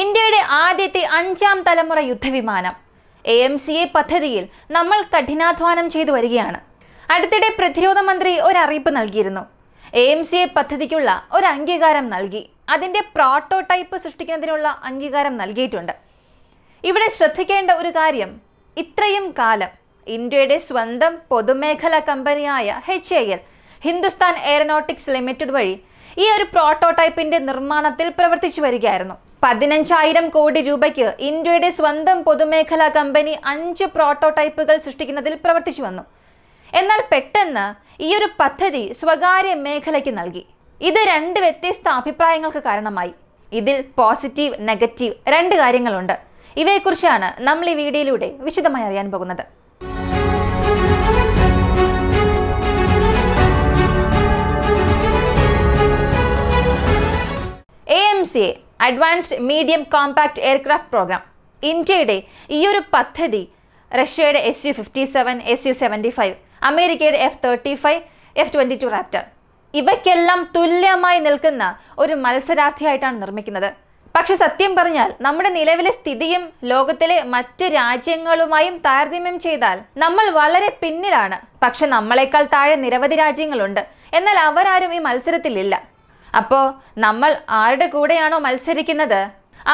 ഇന്ത്യയുടെ ആദ്യത്തെ 5ാം തലമുറ യുദ്ധവിമാനം AMCA പദ്ധതിയിൽ നമ്മൾ കഠിനാധ്വാനം ചെയ്തു വരികയാണ്. അടുത്തിടെ പ്രതിരോധ മന്ത്രി ഒരു അറിയിപ്പ് നൽകിയിരുന്നു. AMCA പദ്ധതിക്കുള്ള ഒരു അംഗീകാരം നൽകി. അതിൻ്റെ പ്രോട്ടോടൈപ്പ് സൃഷ്ടിക്കുന്നതിനുള്ള അംഗീകാരം നൽകിയിട്ടുണ്ട്. ഇവിടെ ശ്രദ്ധിക്കേണ്ട ഒരു കാര്യം, ഇത്രയും കാലം ഇന്ത്യയുടെ സ്വന്തം പൊതുമേഖലാ കമ്പനിയായ HAL ഹിന്ദുസ്ഥാൻ എയറോനോട്ടിക്സ് ലിമിറ്റഡ് വഴി ഈ ഒരു പ്രോട്ടോടൈപ്പിന്റെ നിർമ്മാണത്തിൽ പ്രവർത്തിച്ചു വരികയായിരുന്നു. 15,000 കോടി രൂപയ്ക്ക് ഇന്ത്യയുടെ സ്വന്തം പൊതുമേഖലാ കമ്പനി 5 പ്രോട്ടോടൈപ്പുകൾ സൃഷ്ടിക്കുന്നതിൽ പ്രവർത്തിച്ചു വന്നു. എന്നാൽ പെട്ടെന്ന് ഈ ഒരു പദ്ധതി സ്വകാര്യ മേഖലയ്ക്ക് നൽകി. ഇത് 2 വ്യത്യസ്ത അഭിപ്രായങ്ങൾക്ക് കാരണമായി. ഇതിൽ പോസിറ്റീവ്, നെഗറ്റീവ് 2 കാര്യങ്ങളുണ്ട്. ഇവയെക്കുറിച്ചാണ് നമ്മൾ ഈ വീഡിയോയിലൂടെ വിശദമായി അറിയാൻ പോകുന്നത്. AMCA advanced medium compact aircraft programme. ഇന്ത്യയുടെ ഈ ഒരു പദ്ധതി റഷ്യയുടെ Su-57, Su-75, അമേരിക്കയുടെ F-35, F-22 റാപ്റ്റർ ഇവയ്ക്കെല്ലാം തുല്യമായി നിൽക്കുന്ന ഒരു മത്സരാർത്ഥിയായിട്ടാണ് നിർമ്മിക്കുന്നത്. പക്ഷെ സത്യം പറഞ്ഞാൽ നമ്മുടെ നിലവിലെ സ്ഥിതിയും ലോകത്തിലെ മറ്റ് രാജ്യങ്ങളുമായും താരതമ്യം ചെയ്താൽ നമ്മൾ വളരെ പിന്നിലാണ്. പക്ഷെ നമ്മളെക്കാൾ താഴെ നിരവധി രാജ്യങ്ങളുണ്ട്. എന്നാൽ അവരാരും ഈ മത്സരത്തിലില്ല. അപ്പോൾ നമ്മൾ ആരുടെ കൂടെയാണോ മത്സരിക്കുന്നത്,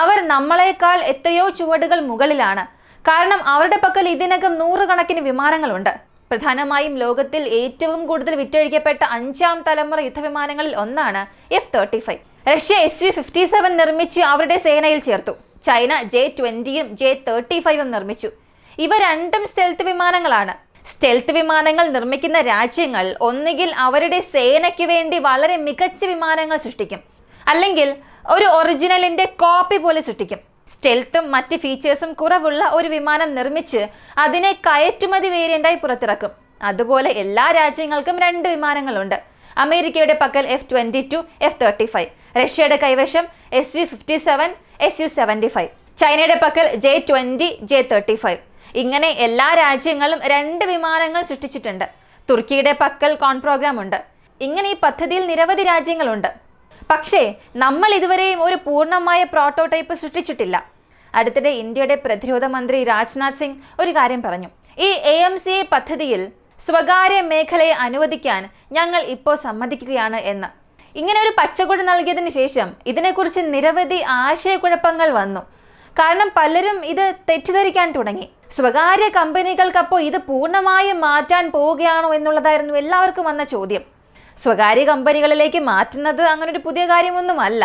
അവർ നമ്മളെക്കാൾ എത്രയോ ചുവടുകൾ മുകളിലാണ്. കാരണം അവരുടെ പക്കൽ ഇതിനകം 100 കണക്കിന് വിമാനങ്ങളുണ്ട്. പ്രധാനമായും ലോകത്തിൽ ഏറ്റവും കൂടുതൽ വിറ്റഴിക്കപ്പെട്ട 5ാം തലമുറ യുദ്ധവിമാനങ്ങളിൽ ഒന്നാണ് F-35. റഷ്യ Su-57 നിർമ്മിച്ച് അവരുടെ സേനയിൽ ചേർത്തു. ചൈന J-20യും J-35ഉം നിർമ്മിച്ചു. ഇവ രണ്ടും സ്റ്റെൽത്ത് വിമാനങ്ങളാണ്. സ്റ്റെൽത്ത് വിമാനങ്ങൾ നിർമ്മിക്കുന്ന രാജ്യങ്ങൾ ഒന്നുകിൽ അവരുടെ സേനയ്ക്ക് വേണ്ടി വളരെ മികച്ച വിമാനങ്ങൾ സൃഷ്ടിക്കും, അല്ലെങ്കിൽ ഒരു ഒറിജിനലിന്റെ കോപ്പി പോലെ സൃഷ്ടിക്കും. സ്റ്റെൽത്തും മറ്റ് ഫീച്ചേഴ്സും കുറവുള്ള ഒരു വിമാനം നിർമ്മിച്ച് അതിനെ കയറ്റുമതി വേരിയന്റായി പുറത്തിറക്കും. അതുപോലെ എല്ലാ രാജ്യങ്ങൾക്കും 2 വിമാനങ്ങളുണ്ട്. അമേരിക്കയുടെ പക്കൽ F-22, F-35, റഷ്യയുടെ കൈവശം Su-57, Su-75, ചൈനയുടെ പക്കൽ J-20, J-35. ഇങ്ങനെ എല്ലാ രാജ്യങ്ങളും 2 വിമാനങ്ങൾ സൃഷ്ടിച്ചിട്ടുണ്ട്. തുർക്കിയുടെ പക്കൽ കോൺപ്രോഗ്രാം ഉണ്ട്. ഇങ്ങനെ ഈ പദ്ധതിയിൽ നിരവധി രാജ്യങ്ങളുണ്ട്. പക്ഷേ നമ്മൾ ഇതുവരെയും ഒരു പൂർണ്ണമായ പ്രോട്ടോടൈപ്പ് സൃഷ്ടിച്ചിട്ടില്ല. അടുത്തിടെ ഇന്ത്യയുടെ പ്രതിരോധ മന്ത്രി രാജ്നാഥ് സിംഗ് ഒരു കാര്യം പറഞ്ഞു. ഈ AMCA പദ്ധതിയിൽ സ്വകാര്യ മേഖലയെ അനുവദിക്കാൻ ഞങ്ങൾ ഇപ്പോൾ സമ്മതിക്കുകയാണ് എന്ന്. ഇങ്ങനെ ഒരു പച്ചക്കൊടി നൽകിയതിനു ശേഷം ഇതിനെക്കുറിച്ച് നിരവധി ആശയക്കുഴപ്പങ്ങൾ വന്നു. കാരണം പലരും ഇത് തെറ്റിദ്ധരിക്കാൻ തുടങ്ങി. സ്വകാര്യ കമ്പനികൾക്കപ്പോൾ ഇത് പൂർണ്ണമായും മാറ്റാൻ പോവുകയാണോ എന്നുള്ളതായിരുന്നു എല്ലാവർക്കും വന്ന ചോദ്യം. സ്വകാര്യ കമ്പനികളിലേക്ക് മാറ്റുന്നത് അങ്ങനെ ഒരു പുതിയ കാര്യമൊന്നുമല്ല.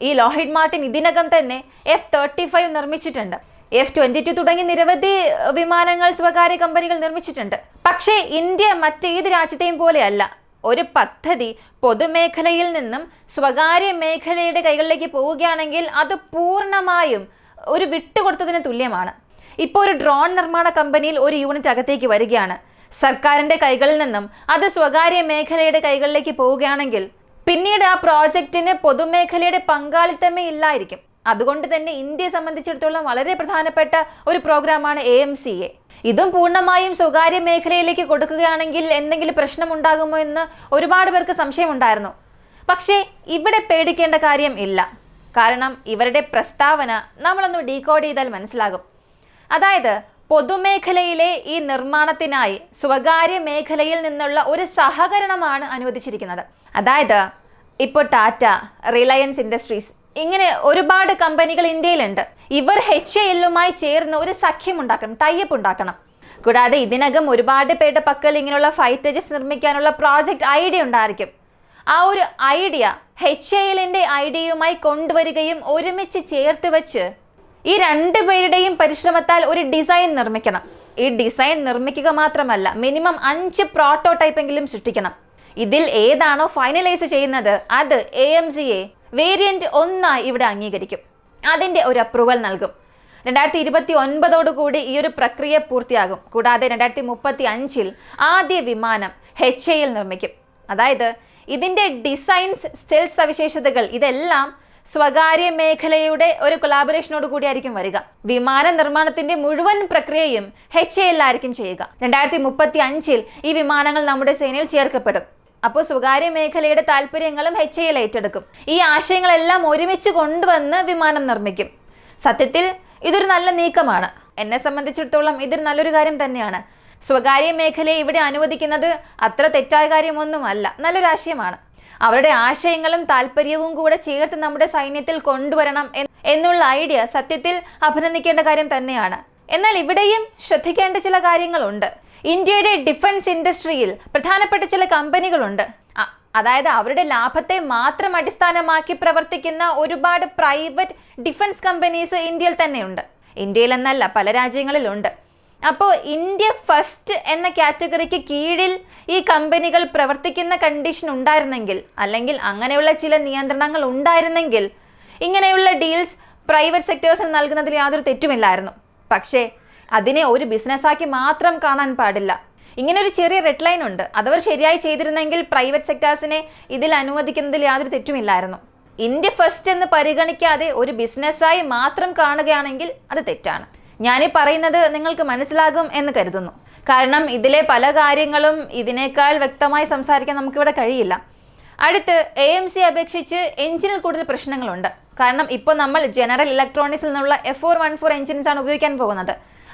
ഈ ലോഹിഡ് മാർട്ടിൻ ഇതിനകം തന്നെ F-35 നിർമ്മിച്ചിട്ടുണ്ട്. F-22 തുടങ്ങി നിരവധി വിമാനങ്ങൾ സ്വകാര്യ കമ്പനികൾ നിർമ്മിച്ചിട്ടുണ്ട്. പക്ഷേ ഇന്ത്യ മറ്റേത് രാജ്യത്തെയും പോലെയല്ല. ഒരു പദ്ധതി പൊതുമേഖലയിൽ നിന്നും സ്വകാര്യ മേഖലയുടെ കൈകളിലേക്ക് പോവുകയാണെങ്കിൽ അത് പൂർണ്ണമായും ഒരു വിട്ടുകൊടുത്തതിന് തുല്യമാണ്. ഇപ്പോൾ ഒരു ഡ്രോൺ നിർമ്മാണ കമ്പനിയിൽ ഒരു യൂണിറ്റ് അകത്തേക്ക് വരികയാണ്. സർക്കാരിൻ്റെ കൈകളിൽ നിന്നും അത് സ്വകാര്യ മേഖലയുടെ കൈകളിലേക്ക് പോവുകയാണെങ്കിൽ പിന്നീട് ആ പ്രോജക്റ്റിന് പൊതുമേഖലയുടെ പങ്കാളിത്തമേ ഇല്ലായിരിക്കും. അതുകൊണ്ട് തന്നെ ഇന്ത്യയെ സംബന്ധിച്ചിടത്തോളം വളരെ പ്രധാനപ്പെട്ട ഒരു പ്രോഗ്രാമാണ് AMCA. ഇതും പൂർണ്ണമായും സ്വകാര്യ മേഖലയിലേക്ക് കൊടുക്കുകയാണെങ്കിൽ എന്തെങ്കിലും പ്രശ്നം ഉണ്ടാകുമോ എന്ന് ഒരുപാട് പേർക്ക് സംശയമുണ്ടായിരുന്നു. പക്ഷേ ഇവിടെ പേടിക്കേണ്ട കാര്യം ഇല്ല. കാരണം ഇവരുടെ പ്രസ്താവന നമ്മളൊന്ന് ഡീകോഡ് ചെയ്താൽ മനസ്സിലാകും. അതായത് പൊതുമേഖലയിലെ ഈ നിർമ്മാണത്തിനായി സ്വകാര്യ മേഖലയിൽ നിന്നുള്ള ഒരു സഹകരണമാണ് അനുവദിച്ചിരിക്കുന്നത്. അതായത് ഇപ്പോൾ ടാറ്റ, റിലയൻസ് ഇൻഡസ്ട്രീസ് ഇങ്ങനെ ഒരുപാട് കമ്പനികൾ ഇന്ത്യയിലുണ്ട്. ഇവർ HALുമായി ചേർന്ന് ഒരു സഖ്യം ഉണ്ടാക്കണം, ടൈപ്പ് ഉണ്ടാക്കണം. കൂടാതെ ഇതിനകം ഒരുപാട് പേരുടെ പക്കൽ ഇങ്ങനെയുള്ള ഫൈറ്റർ ജെറ്റ്സ് നിർമ്മിക്കാനുള്ള പ്രോജക്റ്റ് ഐഡിയ ഉണ്ടായിരിക്കും. ആ ഒരു ഐഡിയ HALന്റെ ഐഡിയയുമായി കൊണ്ടുവരികയും ഒരുമിച്ച് ചേർത്ത് വെച്ച് ഈ 2 പേരുടെയും പരിശ്രമത്താൽ ഒരു ഡിസൈൻ നിർമ്മിക്കണം. ഈ ഡിസൈൻ നിർമ്മിക്കുക മാത്രമല്ല, മിനിമം 5 പ്രോട്ടോടൈപ്പെങ്കിലും സൃഷ്ടിക്കണം. ഇതിൽ ഏതാണോ ഫൈനലൈസ് ചെയ്യുന്നത് അത് AMCA വേരിയന്റ് 1 ഇവിടെ അംഗീകരിക്കും. അതിൻ്റെ ഒരു അപ്രൂവൽ നൽകും. 2029 ഈ ഒരു പ്രക്രിയ പൂർത്തിയാകും. കൂടാതെ 2035 ആദ്യ വിമാനം HAL നിർമ്മിക്കും. അതായത് ഇതിൻ്റെ ഡിസൈൻസ്, സ്റ്റെൽത്ത് സവിശേഷതകൾ ഇതെല്ലാം സ്വകാര്യ മേഖലയുടെ ഒരു കൊളാബറേഷനോട് കൂടിയായിരിക്കും വരിക. വിമാന നിർമ്മാണത്തിന്റെ മുഴുവൻ പ്രക്രിയയും HAL ആയിരിക്കും ചെയ്യുക. 2035 ഈ വിമാനങ്ങൾ നമ്മുടെ സേനയിൽ ചേർക്കപ്പെടും. അപ്പോൾ സ്വകാര്യ മേഖലയുടെ താല്പര്യങ്ങളും HAL ഏറ്റെടുക്കും. ഈ ആശയങ്ങളെല്ലാം ഒരുമിച്ച് കൊണ്ടുവന്ന് വിമാനം നിർമ്മിക്കും. സത്യത്തിൽ ഇതൊരു നല്ല നീക്കമാണ്. എന്നെ സംബന്ധിച്ചിടത്തോളം ഇതൊരു നല്ലൊരു കാര്യം തന്നെയാണ്. സ്വകാര്യ മേഖലയെ ഇവിടെ അനുവദിക്കുന്നത് അത്ര തെറ്റായ കാര്യമൊന്നുമല്ല, നല്ലൊരു ആശയമാണ്. അവരുടെ ആശയങ്ങളും താല്പര്യവും കൂടെ ചേർത്ത് നമ്മുടെ സൈന്യത്തിൽ കൊണ്ടുവരണം എന്നുള്ള ഐഡിയ സത്യത്തിൽ അഭിനന്ദിക്കേണ്ട കാര്യം തന്നെയാണ്. എന്നാൽ ഇവിടെയും ശ്രദ്ധിക്കേണ്ട ചില കാര്യങ്ങളുണ്ട്. ഇന്ത്യയുടെ ഡിഫൻസ് ഇൻഡസ്ട്രിയിൽ പ്രധാനപ്പെട്ട ചില കമ്പനികളുണ്ട്. അതായത് അവരുടെ ലാഭത്തെ മാത്രം അടിസ്ഥാനമാക്കി പ്രവർത്തിക്കുന്ന ഒരുപാട് പ്രൈവറ്റ് ഡിഫൻസ് കമ്പനീസ് ഇന്ത്യയിൽ തന്നെയുണ്ട്. ഇന്ത്യയിൽ എന്നല്ല, പല രാജ്യങ്ങളിലുണ്ട്. അപ്പോൾ ഇന്ത്യ ഫസ്റ്റ് എന്ന കാറ്റഗറിക്ക് കീഴിൽ ഈ കമ്പനികൾ പ്രവർത്തിക്കുന്ന കണ്ടീഷൻ ഉണ്ടായിരുന്നെങ്കിൽ, അല്ലെങ്കിൽ അങ്ങനെയുള്ള ചില നിയന്ത്രണങ്ങൾ ഉണ്ടായിരുന്നെങ്കിൽ, ഇങ്ങനെയുള്ള ഡീൽസ് പ്രൈവറ്റ് സെക്ടേഴ്സിന് നൽകുന്നതിൽ യാതൊരു തെറ്റുമില്ലായിരുന്നു. പക്ഷേ അതിനെ ഒരു ബിസിനസ്സാക്കി മാത്രം കാണാൻ പാടില്ല. ഇങ്ങനെ ഒരു ചെറിയ റെഡ് ലൈൻ ഉണ്ട്. അതവർ ശരിയായി ചെയ്തിരുന്നെങ്കിൽ പ്രൈവറ്റ് സെക്ടേഴ്സിനെ ഇതിൽ അനുവദിക്കുന്നതിൽ യാതൊരു തെറ്റുമില്ലായിരുന്നു. ഇന്ത്യ ഫസ്റ്റ് എന്ന് പരിഗണിക്കാതെ ഒരു ബിസിനസ്സായി മാത്രം കാണുകയാണെങ്കിൽ അത് തെറ്റാണ്. ഞാനീ പറയുന്നത് നിങ്ങൾക്ക് മനസ്സിലാകും എന്ന് കരുതുന്നു. കാരണം ഇതിലെ പല കാര്യങ്ങളും ഇതിനേക്കാൾ വ്യക്തമായി സംസാരിക്കാൻ നമുക്കിവിടെ കഴിയില്ല. അടുത്ത് AMC അപേക്ഷിച്ച് എഞ്ചിനിൽ കൂടുതൽ പ്രശ്നങ്ങളുണ്ട്. കാരണം ഇപ്പോൾ നമ്മൾ ജനറൽ ഇലക്ട്രോണിക്സിൽ നിന്നുള്ള F414 എഞ്ചിൻസ് ആണ് ഉപയോഗിക്കാൻ പോകുന്നത്.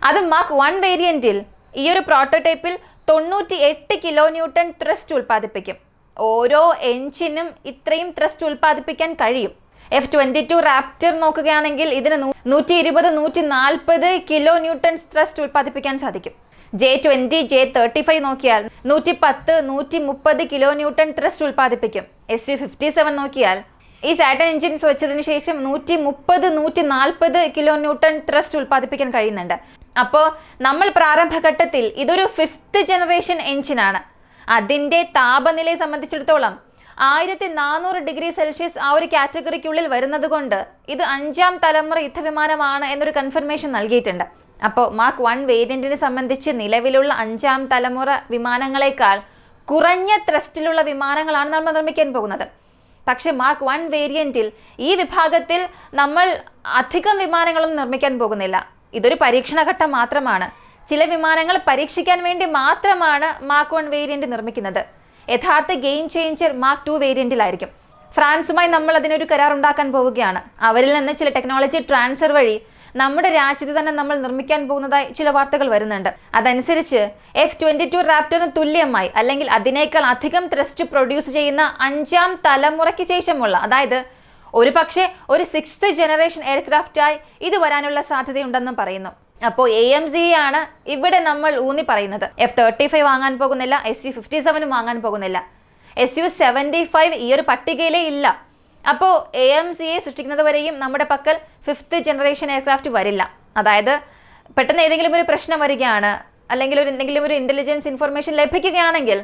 അത് മാർക്ക് 1 വേരിയന്റിൽ ഈ ഒരു പ്രോട്ടോടൈപ്പിൽ 98 kN ത്രസ്റ്റ് ഉൽപ്പാദിപ്പിക്കും. ഓരോ എഞ്ചിനും ഇത്രയും ത്രസ്റ്റ് ഉൽപ്പാദിപ്പിക്കാൻ കഴിയും. F-22 റാപ്റ്റർ നോക്കുകയാണെങ്കിൽ ഇതിന് 120-140 kN ത്രസ്റ്റ് ഉൽപ്പാദിപ്പിക്കാൻ സാധിക്കും. J-20, J-35 നോക്കിയാൽ 110-130 kN ത്രസ്റ്റ് ഉൽപ്പാദിപ്പിക്കും. Su-57 നോക്കിയാൽ ഈ സാറ്റൻ എഞ്ചിൻസ് വെച്ചതിന് ശേഷം 130-140 kN ത്രസ്റ്റ് ഉൽപ്പാദിപ്പിക്കാൻ കഴിയുന്നുണ്ട്. അപ്പോൾ നമ്മൾ പ്രാരംഭഘട്ടത്തിൽ ഇതൊരു 5th ജനറേഷൻ എഞ്ചിനാണ്. അതിൻ്റെ താപനിലയെ സംബന്ധിച്ചിടത്തോളം 1400°C ആ ഒരു കാറ്റഗറിക്കുള്ളിൽ വരുന്നത് കൊണ്ട് ഇത് 5ാം തലമുറ യുദ്ധവിമാനമാണ് എന്നൊരു കൺഫർമേഷൻ നൽകിയിട്ടുണ്ട്. അപ്പോൾ മാർക്ക് 1 വേരിയന്റിനെ സംബന്ധിച്ച് നിലവിലുള്ള 5ാം തലമുറ വിമാനങ്ങളെക്കാൾ കുറഞ്ഞ ത്രസ്റ്റിലുള്ള വിമാനങ്ങളാണ് നമ്മൾ നിർമ്മിക്കാൻ പോകുന്നത്. പക്ഷേ മാർക്ക് 1 വേരിയന്റിൽ ഈ വിഭാഗത്തിൽ നമ്മൾ അധികം വിമാനങ്ങളൊന്നും നിർമ്മിക്കാൻ പോകുന്നില്ല. ഇതൊരു പരീക്ഷണഘട്ടം മാത്രമാണ്. ചില വിമാനങ്ങൾ പരീക്ഷിക്കാൻ വേണ്ടി മാത്രമാണ് മാർക്ക് 1 വേരിയന്റ് നിർമ്മിക്കുന്നത്. യഥാർത്ഥ ഗെയിം ചേഞ്ചർ മാർക്ക് 2 വേരിയന്റിലായിരിക്കും. ഫ്രാൻസുമായി നമ്മൾ അതിനൊരു കരാർ ഉണ്ടാക്കാൻ പോവുകയാണ്. അവരിൽ നിന്ന് ചില ടെക്നോളജി ട്രാൻസ്ഫർ വഴി നമ്മുടെ രാജ്യത്ത് തന്നെ നമ്മൾ നിർമ്മിക്കാൻ പോകുന്നതായി ചില വാർത്തകൾ വരുന്നുണ്ട്. അതനുസരിച്ച് F-22 റാപ്റ്ററിന് തുല്യമായി അല്ലെങ്കിൽ അതിനേക്കാൾ അധികം ത്രസ്റ്റ് പ്രൊഡ്യൂസ് ചെയ്യുന്ന 5ാം തലമുറയ്ക്ക് ശേഷമുള്ള, അതായത് ഒരു പക്ഷേ ഒരു 6th ജനറേഷൻ എയർക്രാഫ്റ്റായി ഇത് വരാനുള്ള സാധ്യതയുണ്ടെന്നും പറയുന്നു. അപ്പോൾ AMC ആണ് ഇവിടെ നമ്മൾ ഊന്നി പറയുന്നത്. F-35 വാങ്ങാൻ പോകുന്നില്ല, Su-57 വാങ്ങാൻ പോകുന്നില്ല. Su-75 ഈ ഒരു പട്ടികയിലേ ഇല്ല. അപ്പോൾ AMCയെ സൃഷ്ടിക്കുന്നത് വരെയും നമ്മുടെ പക്കൽ 5th ജനറേഷൻ എയർക്രാഫ്റ്റ് വരില്ല. അതായത് പെട്ടെന്ന് ഏതെങ്കിലും ഒരു പ്രശ്നം വരികയാണ്, അല്ലെങ്കിൽ എന്തെങ്കിലും ഒരു ഇൻ്റലിജൻസ് ഇൻഫർമേഷൻ ലഭിക്കുകയാണെങ്കിൽ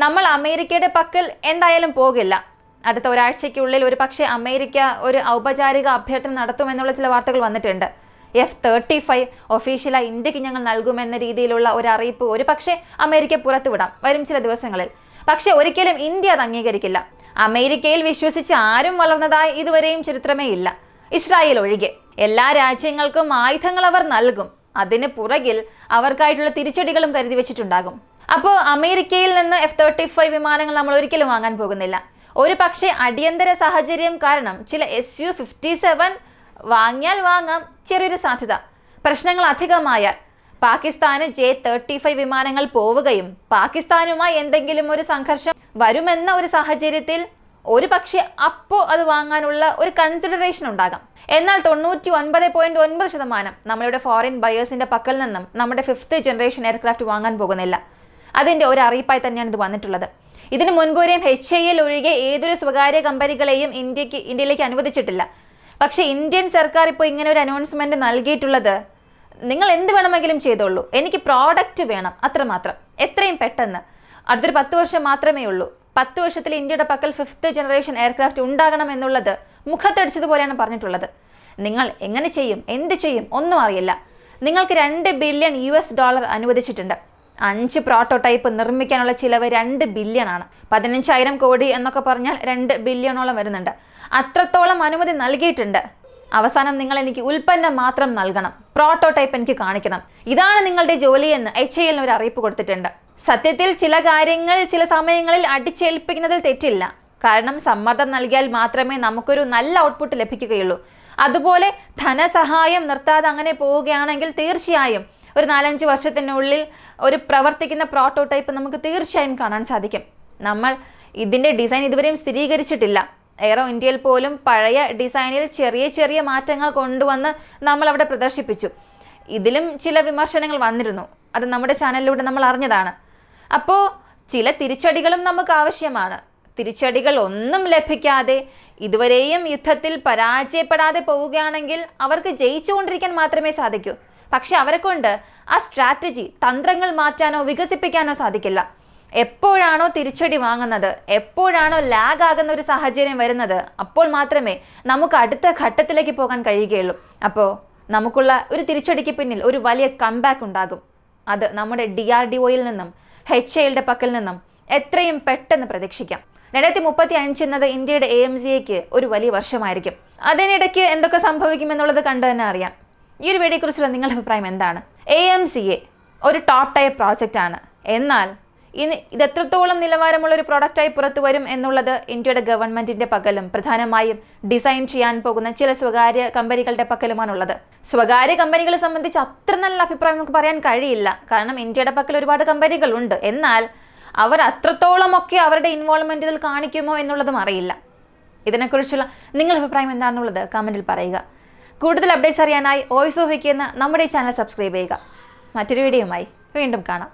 നമ്മൾ അമേരിക്കയുടെ പക്കൽ എന്തായാലും പോകില്ല. അടുത്ത ഒരാഴ്ചയ്ക്കുള്ളിൽ ഒരു പക്ഷേ അമേരിക്ക ഒരു ഔപചാരിക അഭ്യർത്ഥന നടത്തുമെന്നുള്ള ചില വാർത്തകൾ വന്നിട്ടുണ്ട്. F-35 ഒഫീഷ്യലായി ഇന്ത്യക്ക് ഞങ്ങൾ നൽകുമെന്ന രീതിയിലുള്ള ഒരു അറിയിപ്പ് ഒരു പക്ഷേ അമേരിക്ക പുറത്തുവിടാം വരും ചില ദിവസങ്ങളിൽ. പക്ഷെ ഒരിക്കലും ഇന്ത്യ അത് അംഗീകരിക്കില്ല. അമേരിക്കയിൽ വിശ്വസിച്ച് ആരും വളർന്നതായി ഇതുവരെയും ചരിത്രമേ ഇല്ല, ഇസ്രായേൽ ഒഴികെ. എല്ലാ രാജ്യങ്ങൾക്കും ആയുധങ്ങൾ അവർ നൽകും. അതിന് പുറകിൽ അവർക്കായിട്ടുള്ള തിരിച്ചടികളും കരുതി വെച്ചിട്ടുണ്ടാകും. അപ്പോൾ അമേരിക്കയിൽ നിന്ന് F-35 വിമാനങ്ങൾ നമ്മൾ ഒരിക്കലും വാങ്ങാൻ പോകുന്നില്ല. ഒരു പക്ഷേ അടിയന്തര സാഹചര്യം കാരണം ചില Su-57 വാങ്ങിയാൽ വാങ്ങാം, ചെറിയൊരു സാധ്യത. പ്രശ്നങ്ങൾ അധികമായാൽ പാകിസ്ഥാന് J-35 വിമാനങ്ങൾ പോവുകയും പാകിസ്ഥാനുമായി എന്തെങ്കിലും ഒരു സംഘർഷം വരുമെന്ന ഒരു സാഹചര്യത്തിൽ ഒരു പക്ഷേ അപ്പോൾ അത് വാങ്ങാനുള്ള ഒരു കൺസിഡറേഷൻ ഉണ്ടാകാം. എന്നാൽ 99.9% നമ്മളുടെ ഫോറിൻ ബയേഴ്സിന്റെ പക്കൽ നിന്നും നമ്മുടെ 5th ജനറേഷൻ എയർക്രാഫ്റ്റ് വാങ്ങാൻ പോകുന്നില്ല. അതിൻ്റെ ഒരു അറിയിപ്പായി തന്നെയാണ് ഇത് വന്നിട്ടുള്ളത്. ഇതിനു മുൻപുവരെയും HAL ഒഴികെ ഏതൊരു സ്വകാര്യ കമ്പനികളെയും ഇന്ത്യയിലേക്ക് അനുവദിച്ചിട്ടില്ല. പക്ഷേ ഇന്ത്യൻ സർക്കാർ ഇപ്പോൾ ഇങ്ങനെ ഒരു അനൗൺസ്മെന്റ് നൽകിയിട്ടുള്ളത്, നിങ്ങൾ എന്ത് വേണമെങ്കിലും ചെയ്തോളൂ, എനിക്ക് പ്രോഡക്റ്റ് വേണം, അത്രമാത്രം, എത്രയും പെട്ടെന്ന്. അടുത്തൊരു 10 വർഷം മാത്രമേ ഉള്ളൂ. 10 വർഷത്തിൽ ഇന്ത്യയുടെ പക്കൽ 5th ജനറേഷൻ എയർക്രാഫ്റ്റ് ഉണ്ടാകണം എന്നുള്ളത് മുഖത്തടിച്ചതുപോലെയാണ് പറഞ്ഞിട്ടുള്ളത്. നിങ്ങൾ എങ്ങനെ ചെയ്യും, എന്ത് ചെയ്യും ഒന്നും അറിയില്ല. നിങ്ങൾക്ക് $2 ബില്യൺ അനുവദിച്ചിട്ടുണ്ട്. 5 പ്രോട്ടോടൈപ്പ് നിർമ്മിക്കാനുള്ള ചിലവ് $2 ബില്യൺ ആണ്. 15,000 കോടി എന്നൊക്കെ പറഞ്ഞാൽ $2 ബില്യണോളം വരുന്നുണ്ട്. അത്രത്തോളം അനുമതി നൽകിയിട്ടുണ്ട്. അവസാനം നിങ്ങൾ എനിക്ക് ഉൽപ്പന്നം മാത്രം നൽകണം, പ്രോട്ടോടൈപ്പ് എനിക്ക് കാണിക്കണം, ഇതാണ് നിങ്ങളുടെ ജോലിയെന്ന് HAL ഒരു അറിയിപ്പ് കൊടുത്തിട്ടുണ്ട്. സത്യത്തിൽ ചില കാര്യങ്ങൾ ചില സമയങ്ങളിൽ അടിച്ചേൽപ്പിക്കുന്നതിൽ തെറ്റില്ല. കാരണം സമ്മർദ്ദം നൽകിയാൽ മാത്രമേ നമുക്കൊരു നല്ല ഔട്ട്പുട്ട് ലഭിക്കുകയുള്ളൂ. അതുപോലെ ധനസഹായം നിർത്താതെ അങ്ങനെ പോവുകയാണെങ്കിൽ തീർച്ചയായും ഒരു 4-5 വർഷത്തിനുള്ളിൽ ഒരു പ്രവർത്തിക്കുന്ന പ്രോട്ടോടൈപ്പ് നമുക്ക് തീർച്ചയായും കാണാൻ സാധിക്കും. നമ്മൾ ഇതിൻ്റെ ഡിസൈൻ ഇതുവരെയും സ്ഥിരീകരിച്ചിട്ടില്ല. എയ്റോ ഇന്ത്യയിൽ പോലും പഴയ ഡിസൈനിൽ ചെറിയ ചെറിയ മാറ്റങ്ങൾ കൊണ്ടുവന്ന് നമ്മൾ അവിടെ പ്രദർശിപ്പിച്ചു. ഇതിലും ചില വിമർശനങ്ങൾ വന്നിരുന്നു. അത് നമ്മുടെ ചാനലിലൂടെ നമ്മൾ അറിഞ്ഞതാണ്. അപ്പോൾ ചില തിരിച്ചടികളും നമുക്ക് ആവശ്യമാണ്. തിരിച്ചടികൾ ഒന്നും ലഭിക്കാതെ ഇതുവരെയും യുദ്ധത്തിൽ പരാജയപ്പെടാതെ പോവുകയാണെങ്കിൽ അവർക്ക് ജയിച്ചുകൊണ്ടിരിക്കാൻ മാത്രമേ സാധിക്കൂ. പക്ഷെ അവരെ കൊണ്ട് ആ സ്ട്രാറ്റജി, തന്ത്രങ്ങൾ മാറ്റാനോ വികസിപ്പിക്കാനോ സാധിക്കില്ല. എപ്പോഴാണോ തിരിച്ചടി വാങ്ങുന്നത്, എപ്പോഴാണോ ലാഗ് ആകുന്ന ഒരു സാഹചര്യം വരുന്നത്, അപ്പോൾ മാത്രമേ നമുക്ക് അടുത്ത ഘട്ടത്തിലേക്ക് പോകാൻ കഴിയുകയുള്ളൂ. അപ്പോൾ നമുക്കുള്ള ഒരു തിരിച്ചടിക്ക് പിന്നിൽ ഒരു വലിയ കംബാക്ക് ഉണ്ടാകും. അത് നമ്മുടെ DRDOയിൽ നിന്നും HALയുടെ പക്കൽ നിന്നും എത്രയും പെട്ടെന്ന് പ്രതീക്ഷിക്കാം. 2035 എന്നത് ഇന്ത്യയുടെ AMCAക്ക് ഒരു വലിയ വർഷമായിരിക്കും. അതിനിടയ്ക്ക് എന്തൊക്കെ സംഭവിക്കുമെന്നുള്ളത് കണ്ടു തന്നെ അറിയാം. ഈ ഒരു വീഡിയോയെക്കുറിച്ചുള്ള നിങ്ങളുടെ അഭിപ്രായം എന്താണ്? AMCA ഒരു ടോപ്പ് ടയർ പ്രോജക്റ്റ് ആണ്. എന്നാൽ ഇത് എത്രത്തോളം നിലവാരമുള്ള ഒരു പ്രോഡക്റ്റായി പുറത്തു വരും എന്നുള്ളത് ഇന്ത്യയുടെ ഗവൺമെന്റിന്റെ പക്കലും പ്രധാനമായും ഡിസൈൻ ചെയ്യാൻ പോകുന്ന ചില സ്വകാര്യ കമ്പനികളുടെ പക്കലുമാണുള്ളത്. സ്വകാര്യ കമ്പനികളെ സംബന്ധിച്ച് അത്ര നല്ല അഭിപ്രായം നമുക്ക് പറയാൻ കഴിയില്ല. കാരണം ഇന്ത്യയുടെ പക്കൽ ഒരുപാട് കമ്പനികളുണ്ട്. എന്നാൽ അവർ അത്രത്തോളമൊക്കെ അവരുടെ ഇൻവോൾവ്മെന്റ് ഇതിൽ കാണിക്കുമോ എന്നുള്ളതും അറിയില്ല. ഇതിനെക്കുറിച്ചുള്ള നിങ്ങളുടെ അഭിപ്രായം എന്താണെന്നുള്ളത് കമന്റിൽ പറയുക. കൂടുതൽ അപ്ഡേറ്റ്സ് അറിയാനായി വോയിസ് ഓഫ് വിക്കി എന്ന നമ്മുടെ ഈ ചാനൽ സബ്സ്ക്രൈബ് ചെയ്യുക. മറ്റൊരു വീഡിയോയുമായി വീണ്ടും കാണാം.